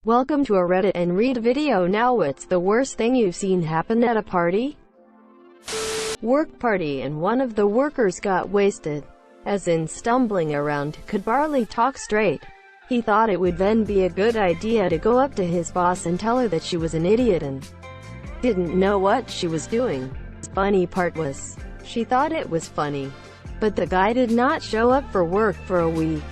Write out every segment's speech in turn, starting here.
Welcome to a Reddit and read video now. What's the worst thing you've seen happen at a party? Work party and one of the workers got wasted. As in stumbling around, could barely talk straight. He thought it would then be a good idea to go up to his boss and tell her that she was an idiot and didn't know what she was doing. The funny part was, she thought it was funny. But the guy did not show up for work for a week.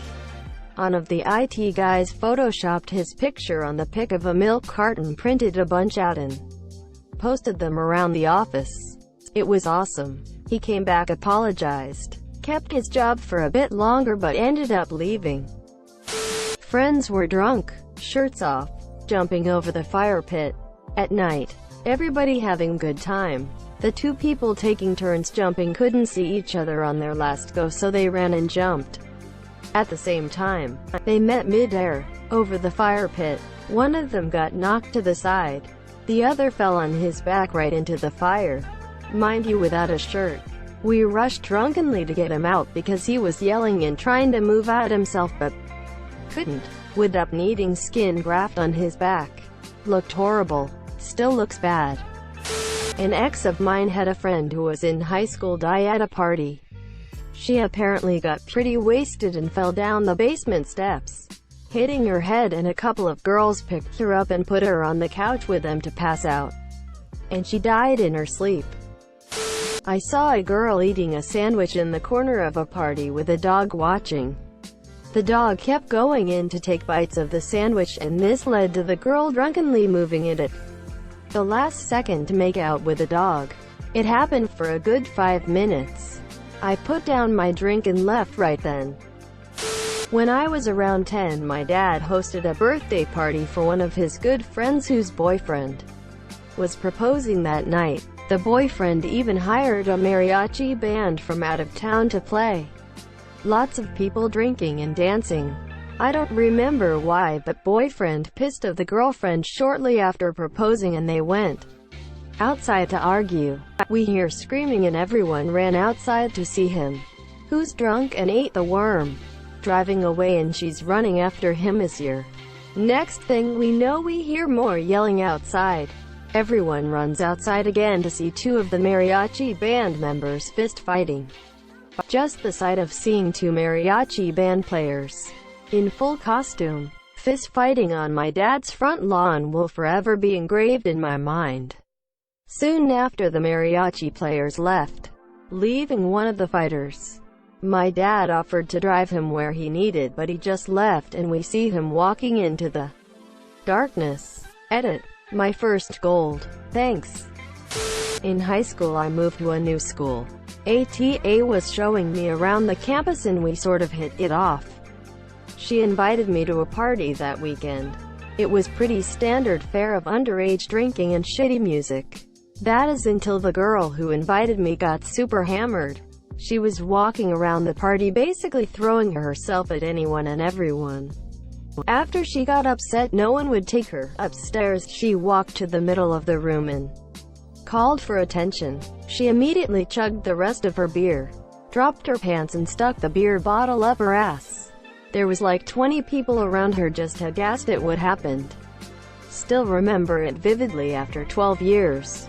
One of the IT guys photoshopped his picture on the pic of a milk carton, printed a bunch out and posted them around the office. It was awesome. He came back, apologized, kept his job for a bit longer but ended up leaving. Friends were drunk, shirts off, jumping over the fire pit. At night, everybody having good time. The two people taking turns jumping couldn't see each other on their last go, so they ran and jumped at the same time. They met mid-air, over the fire pit. One of them got knocked to the side. The other fell on his back right into the fire. Mind you, without a shirt. We rushed drunkenly to get him out because he was yelling and trying to move out himself but couldn't. Would up needing skin graft on his back. Looked horrible. Still looks bad. An ex of mine had a friend who was in high school die at a party. She apparently got pretty wasted and fell down the basement steps, hitting her head, and a couple of girls picked her up and put her on the couch with them to pass out. And she died in her sleep. I saw a girl eating a sandwich in the corner of a party with a dog watching. The dog kept going in to take bites of the sandwich, and this led to the girl drunkenly moving it at the last second to make out with the dog. It happened for a good 5 minutes. I put down my drink and left right then. When I was around 10, my dad hosted a birthday party for one of his good friends whose boyfriend was proposing that night. The boyfriend even hired a mariachi band from out of town to play. Lots of people drinking and dancing. I don't remember why, but boyfriend pissed of the girlfriend shortly after proposing and they went outside to argue. We hear screaming and everyone ran outside to see him. Who's drunk and ate the worm? Driving away and she's running after him is here. Next thing we know, we hear more yelling outside. Everyone runs outside again to see two of the mariachi band members fist fighting. Just the sight of seeing two mariachi band players in full costume fist fighting on my dad's front lawn will forever be engraved in my mind. Soon after, the mariachi players left, leaving one of the fighters. My dad offered to drive him where he needed, but he just left and we see him walking into the darkness. Edit. My first gold. Thanks. In high school I moved to a new school. ATA was showing me around the campus and we sort of hit it off. She invited me to a party that weekend. It was pretty standard fare of underage drinking and shitty music. That is until the girl who invited me got super hammered. She was walking around the party basically throwing herself at anyone and everyone. After she got upset no one would take her upstairs, she walked to the middle of the room and called for attention. She immediately chugged the rest of her beer, dropped her pants and stuck the beer bottle up her ass. There was like 20 people around her just aghast at what happened. Still remember it vividly after 12 years.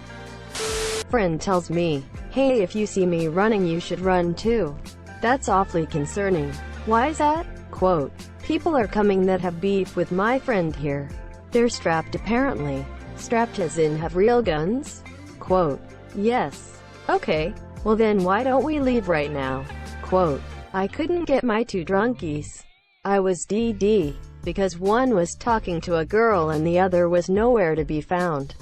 Friend tells me, "Hey, if you see me running you should run too." That's awfully concerning. Why is that? Quote, "People are coming that have beef with my friend here. They're strapped apparently." Strapped as in have real guns? Quote, "Yes." Okay, well then why don't we leave right now? Quote, "I couldn't get my two drunkies. I was DD, because one was talking to a girl and the other was nowhere to be found."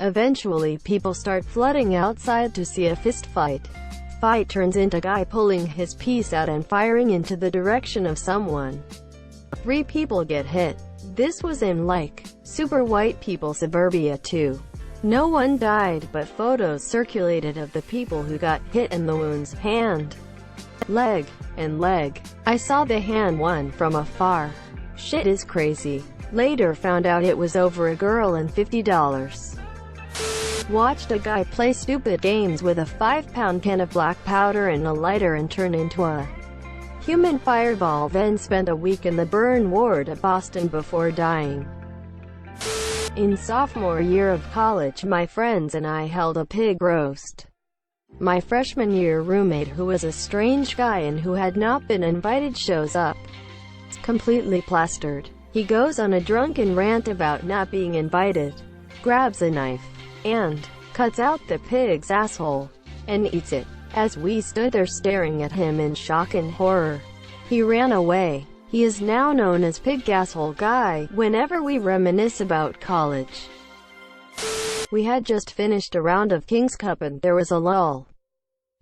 Eventually people start flooding outside to see a fist fight. Fight turns into guy pulling his piece out and firing into the direction of someone. 3 people get hit. This was in like super white people suburbia too. No one died, but photos circulated of the people who got hit and the wounds, hand, leg, and leg. I saw the hand one from afar. Shit is crazy. Later found out it was over a girl and $50. Watched a guy play stupid games with a 5-pound can of black powder and a lighter and turn into a human fireball, then spent a week in the burn ward at Boston before dying. In sophomore year of college, my friends and I held a pig roast. My freshman year roommate, who was a strange guy and who had not been invited, shows up, completely plastered. He goes on a drunken rant about not being invited, grabs a knife, and cuts out the pig's asshole, and eats it. As we stood there staring at him in shock and horror, he ran away. He is now known as Pig Asshole Guy whenever we reminisce about college. We had just finished a round of King's Cup and there was a lull.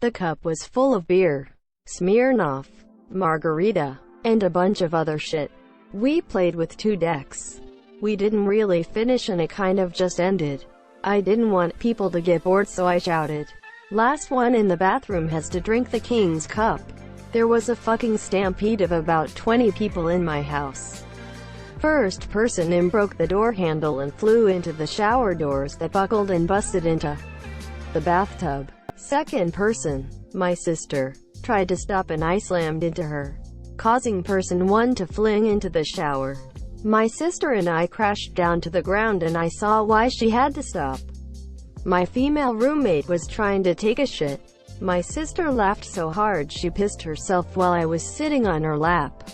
The cup was full of beer, Smirnoff, margarita, and a bunch of other shit. We played with 2 decks. We didn't really finish and it kind of just ended. I didn't want people to get bored, so I shouted, "Last one in the bathroom has to drink the King's Cup." There was a fucking stampede of about 20 people in my house. First person in broke the door handle and flew into the shower doors that buckled and busted into the bathtub. Second person, my sister, tried to stop and I slammed into her, causing person 1 to fling into the shower. My sister and I crashed down to the ground and I saw why she had to stop. My female roommate was trying to take a shit. My sister laughed so hard she pissed herself while I was sitting on her lap.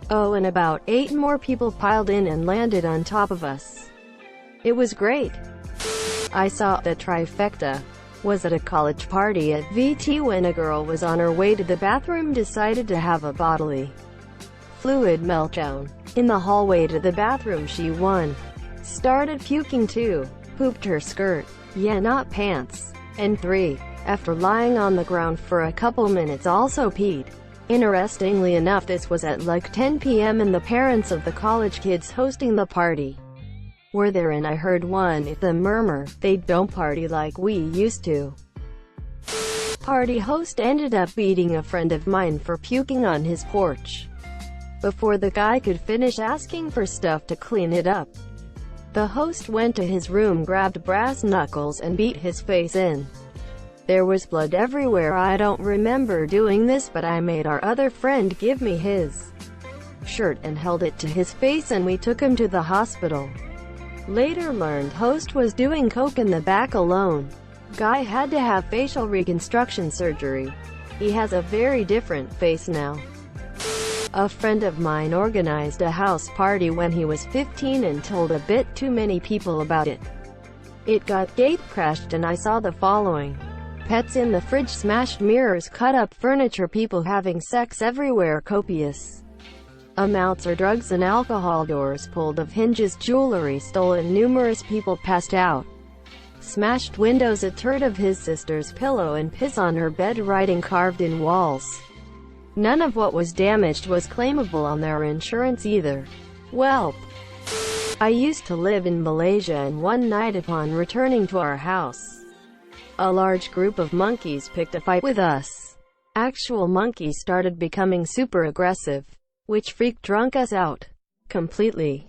Oh, and about 8 more people piled in and landed on top of us. It was great. I saw the trifecta. Was at a college party at VT when a girl was on her way to the bathroom decided to have a bodily fluid meltdown. In the hallway to the bathroom she started puking 2, pooped her skirt, yeah, not pants, and 3, after lying on the ground for a couple minutes, also peed. Interestingly enough, this was at like 10 p.m. and the parents of the college kids hosting the party were there, and I heard one of them murmur, "They don't party like we used to." Party host ended up beating a friend of mine for puking on his porch before the guy could finish asking for stuff to clean it up. The host went to his room, grabbed brass knuckles and beat his face in. There was blood everywhere. I don't remember doing this, but I made our other friend give me his shirt and held it to his face and we took him to the hospital. Later learned host was doing coke in the back alone. Guy had to have facial reconstruction surgery. He has a very different face now. A friend of mine organized a house party when he was 15 and told a bit too many people about it. It got gate crashed and I saw the following: pets in the fridge, smashed mirrors, cut up furniture, people having sex everywhere, copious amounts of drugs and alcohol, doors pulled of hinges, jewelry stolen, numerous people passed out, smashed windows, a turd of his sister's pillow and piss on her bed, writing carved in walls. None of what was damaged was claimable on their insurance either. Welp. I used to live in Malaysia and one night upon returning to our house, a large group of monkeys picked a fight with us. Actual monkeys started becoming super aggressive, which freaked drunk us out completely.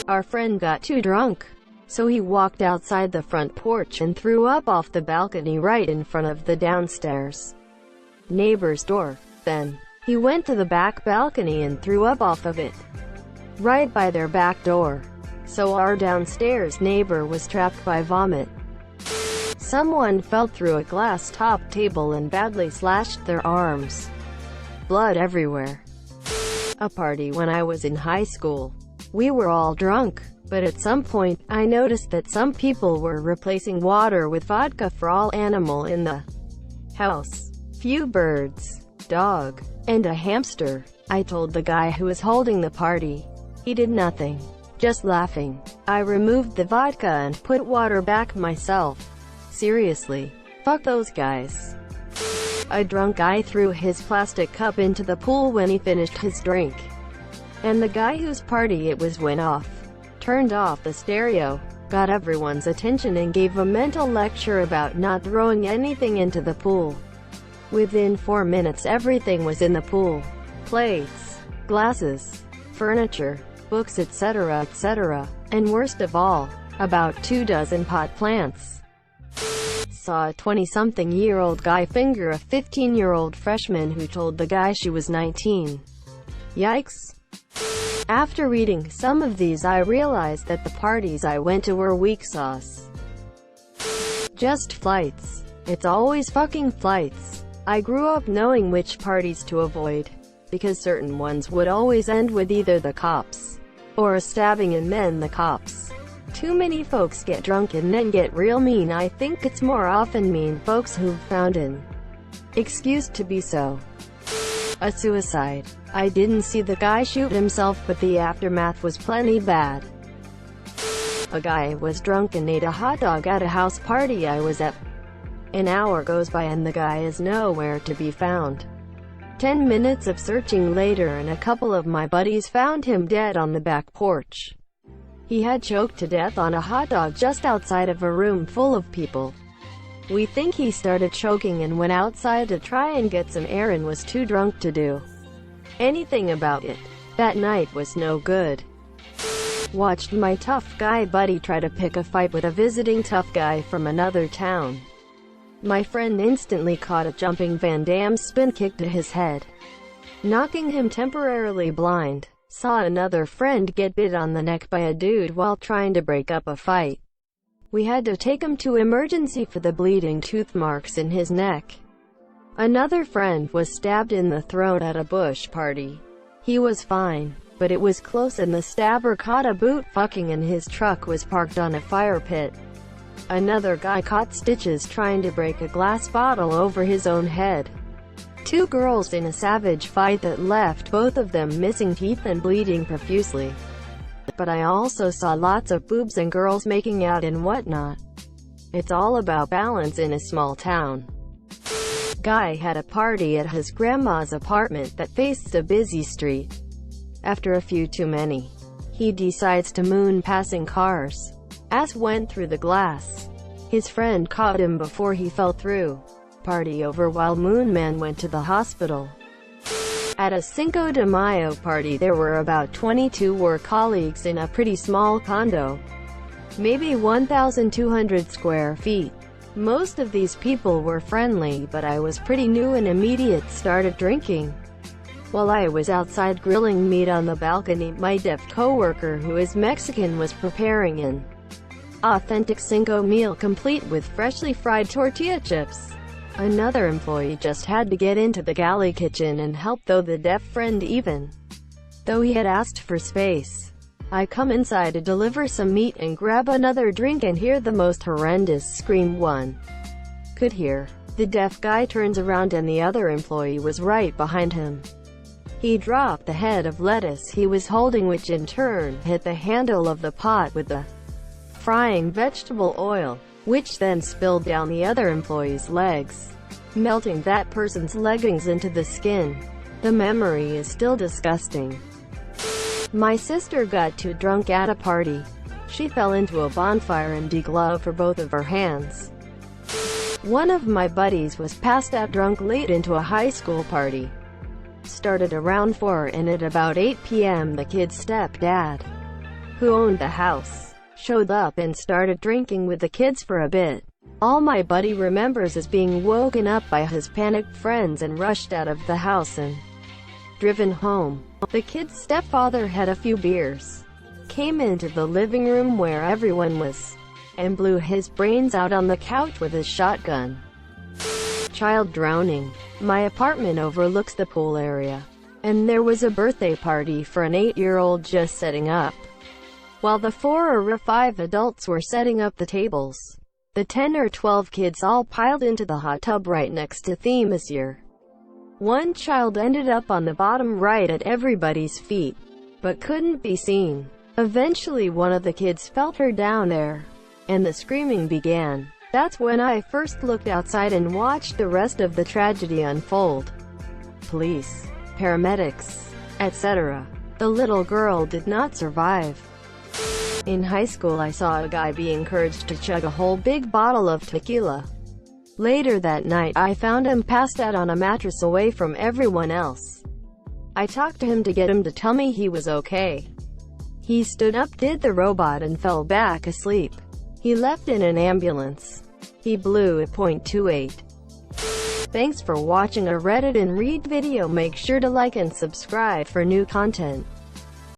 Our friend got too drunk, so he walked outside the front porch and threw up off the balcony right in front of the downstairs neighbor's door. Then he went to the back balcony and threw up off of it, right by their back door. So our downstairs neighbor was trapped by vomit. Someone fell through a glass top table and badly slashed their arms. Blood everywhere. A party when I was in high school. We were all drunk, but at some point, I noticed that some people were replacing water with vodka for all animal in the house. Few birds, dog, and a hamster. I told the guy who was holding the party. He did nothing, just laughing. I removed the vodka and put water back myself. Seriously, fuck those guys. A drunk guy threw his plastic cup into the pool when he finished his drink, and the guy whose party it was went off, turned off the stereo, got everyone's attention and gave a mental lecture about not throwing anything into the pool. Within 4 minutes everything was in the pool. Plates, glasses, furniture, books, etc., etc. And worst of all, about 24 pot plants. Saw a 20-something-year-old guy finger a 15-year-old freshman who told the guy she was 19. Yikes. After reading some of these, I realized that the parties I went to were weak sauce. Just flights. It's always fucking flights. I grew up knowing which parties to avoid, because certain ones would always end with either the cops, or a stabbing and then the cops. Too many folks get drunk and then get real mean. I think it's more often mean folks who've found an excuse to be so. A suicide. I didn't see the guy shoot himself, but the aftermath was plenty bad. A guy was drunk and ate a hot dog at a house party I was at. An hour goes by and the guy is nowhere to be found. 10 minutes of searching later and a couple of my buddies found him dead on the back porch. He had choked to death on a hot dog just outside of a room full of people. We think he started choking and went outside to try and get some air and was too drunk to do anything about it. That night was no good. Watched my tough guy buddy try to pick a fight with a visiting tough guy from another town. My friend instantly caught a jumping Van Damme spin kick to his head, knocking him temporarily blind. Saw another friend get bit on the neck by a dude while trying to break up a fight. We had to take him to emergency for the bleeding tooth marks in his neck. Another friend was stabbed in the throat at a bush party. He was fine, but it was close and the stabber caught a boot fucking and his truck was parked on a fire pit. Another guy caught stitches trying to break a glass bottle over his own head. 2 girls in a savage fight that left both of them missing teeth and bleeding profusely. But I also saw lots of boobs and girls making out and whatnot. It's all about balance in a small town. Guy had a party at his grandma's apartment that faced a busy street. After a few too many, he decides to moon passing cars. Ass went through the glass. His friend caught him before he fell through. Party over while Moon Man went to the hospital. At a Cinco de Mayo party there were about 22 work colleagues in a pretty small condo. Maybe 1,200 square feet. Most of these people were friendly, but I was pretty new and immediate started drinking. While I was outside grilling meat on the balcony, my deaf coworker who is Mexican was preparing an authentic Cinco meal complete with freshly fried tortilla chips. Another employee just had to get into the galley kitchen and help, though the deaf friend, even though he had asked for space. I come inside to deliver some meat and grab another drink and hear the most horrendous scream one could hear. The deaf guy turns around and the other employee was right behind him. He dropped the head of lettuce he was holding, which in turn hit the handle of the pot with the frying vegetable oil, which then spilled down the other employee's legs, melting that person's leggings into the skin. The memory is still disgusting. My sister got too drunk at a party. She fell into a bonfire and degloved for both of her hands. One of my buddies was passed out drunk late into a high school party. Started around 4 and at about 8 p.m. the kid's stepdad, who owned the house, showed up and started drinking with the kids for a bit. All my buddy remembers is being woken up by his panicked friends and rushed out of the house and driven home. The kid's stepfather had a few beers, came into the living room where everyone was, and blew his brains out on the couch with his shotgun. Child drowning. My apartment overlooks the pool area, and there was a birthday party for an 8-year-old just setting up. While the 4 or 5 adults were setting up the tables, the 10 or 12 kids all piled into the hot tub right next to Themyscira. One child ended up on the bottom right at everybody's feet, but couldn't be seen. Eventually one of the kids felt her down there, and the screaming began. That's when I first looked outside and watched the rest of the tragedy unfold. Police, paramedics, etc. The little girl did not survive. In high school I saw a guy be encouraged to chug a whole big bottle of tequila. Later that night, I found him passed out on a mattress away from everyone else. I talked to him to get him to tell me he was okay. He stood up, did the robot, and fell back asleep. He left in an ambulance. He blew at .28. Thanks for watching a Reddit and Read video. Make sure to like and subscribe for new content.